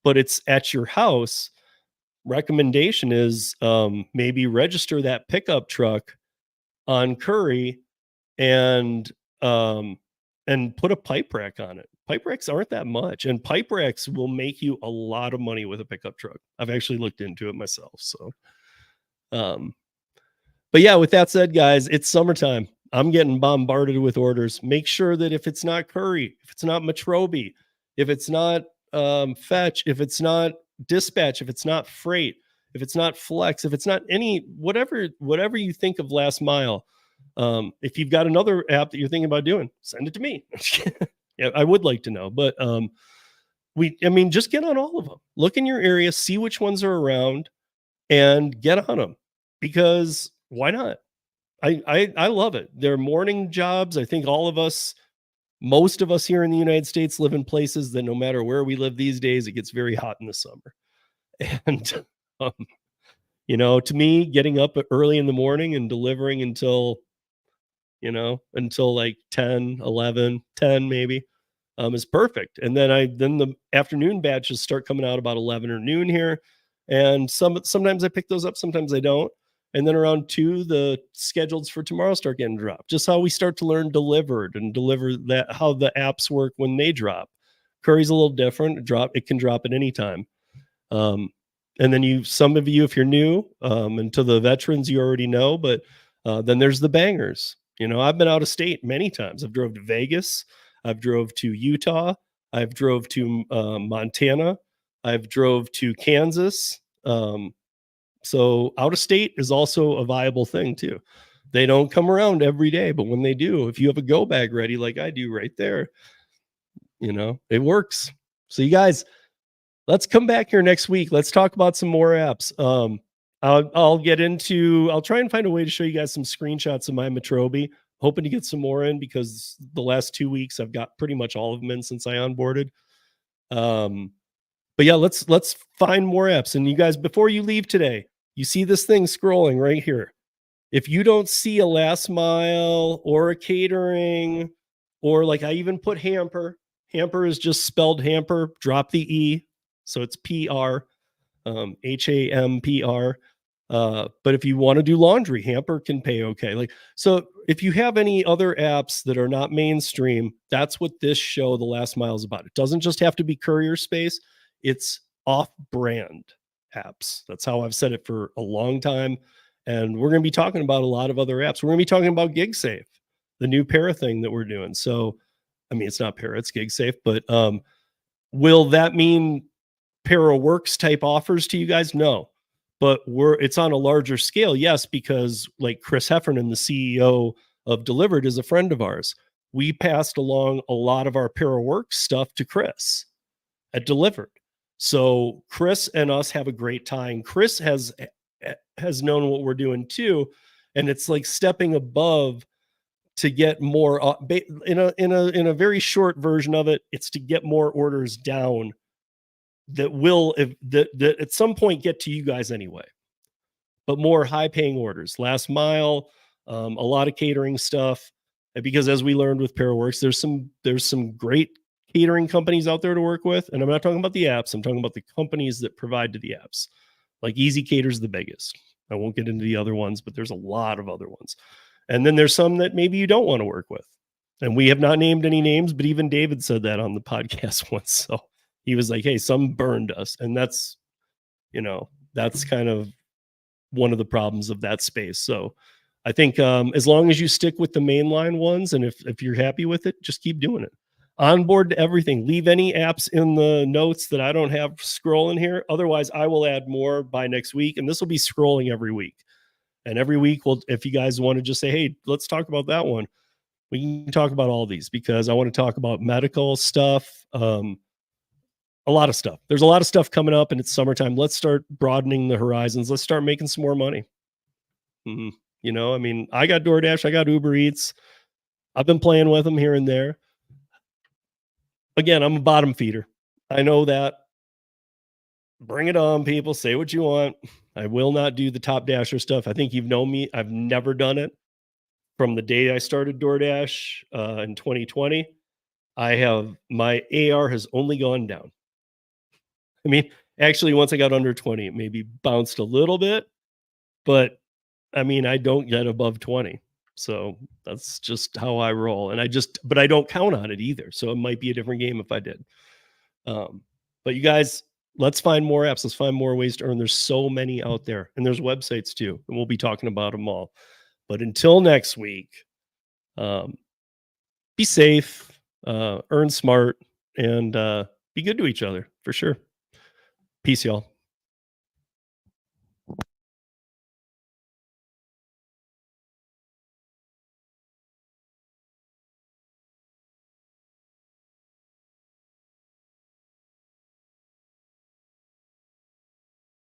but it's at your house, recommendation is maybe register that pickup truck on Curry and put a pipe rack on it. Pipe racks aren't that much, and pipe racks will make you a lot of money with a pickup truck. I've actually looked into it myself. So, but yeah, with that said, guys, it's summertime. I'm getting bombarded with orders. Make sure that if it's not Curry, if it's not MetrobI, if it's not Fetch, if it's not Dispatch, if it's not Freight, if it's not Flex, if it's not any whatever you think of last mile. If you've got another app that you're thinking about doing, send it to me. Yeah, I would like to know, but just get on all of them. Look in your area, see which ones are around, and get on them because why not? I love it. They're morning jobs. I think most of us here in the United States live in places that no matter where we live these days, it gets very hot in the summer. And to me, getting up early in the morning and delivering until like 10, 11, 10 maybe, is perfect. And then the afternoon batches start coming out about 11 or noon here. And sometimes I pick those up, sometimes I don't. And then around 2, the schedules for tomorrow start getting dropped. Just how we start to learn delivered and deliver that, how the apps work when they drop. Curry's a little different. It can drop at any time. And then some of you, if you're new, and to the veterans, you already know, but then there's the bangers. I've been out of state many times. I've drove to Vegas. I've drove to Utah. I've drove to Montana. I've drove to Kansas. So out of state is also a viable thing too. They don't come around every day, but when they do, if you have a go bag ready, like I do right there, it works. So you guys, let's come back here next week. Let's talk about some more apps. I'll try and find a way to show you guys some screenshots of my MetrobI, hoping to get some more in because the last 2 weeks I've got pretty much all of them in since I onboarded. But yeah, let's find more apps. And you guys, before you leave today, you see this thing scrolling right here. If you don't see a last mile or a catering, or like I even put hamper is just spelled hamper, drop the E. So it's PR, HAMPR. But if you want to do laundry, hamper can pay okay. So if you have any other apps that are not mainstream, that's what this show, The Last Mile, is about. It doesn't just have to be courier space. It's off-brand apps. That's how I've said it for a long time. And we're going to be talking about a lot of other apps. We're going to be talking about GigSafe, the new para thing that we're doing. So, I mean, it's not para, it's GigSafe, but will that mean pair of works type offers to you guys? No. But it's on a larger scale, yes, because like Chris Heffernan, the CEO of Delivered, is a friend of ours. We passed along a lot of our pair of works stuff to Chris at Delivered. So Chris and us have a great time. Chris has known what we're doing too, and it's like stepping above to get more in a very short version of it. It's to get more orders down that will that at some point get to you guys anyway, but more high paying orders, last mile, a lot of catering stuff. And because as we learned with Paraworks, there's some great catering companies out there to work with. And I'm not talking about the apps. I'm talking about the companies that provide to the apps. Like Easy Cater's the biggest. I won't get into the other ones, but there's a lot of other ones. And then there's some that maybe you don't want to work with. And we have not named any names, but even David said that on the podcast once. So he was like, hey, some burned us. And that's, that's kind of one of the problems of that space. So I think as long as you stick with the mainline ones, and if you're happy with it, just keep doing it. Onboard to everything. Leave any apps in the notes that I don't have scrolling here. Otherwise, I will add more by next week. And this will be scrolling every week. And every week, if you guys want to just say, hey, let's talk about that one, we can talk about all these, because I want to talk about medical stuff, a lot of stuff. There's a lot of stuff coming up, and it's summertime. Let's start broadening the horizons. Let's start making some more money. I mean, I got DoorDash, I got Uber Eats. I've been playing with them here and there. Again, I'm a bottom feeder. I know that. Bring it on, people. Say what you want. I will not do the top dasher stuff. I think you've known me. I've never done it. From the day I started DoorDash in 2020, my AR has only gone down. I mean, actually, once I got under 20, it maybe bounced a little bit, but I mean, I don't get above 20. So that's just how I roll. But I don't count on it either. So it might be a different game if I did. But you guys, let's find more apps. Let's find more ways to earn. There's so many out there, and there's websites too. And we'll be talking about them all. But until next week, be safe, earn smart, and be good to each other for sure. Peace, y'all.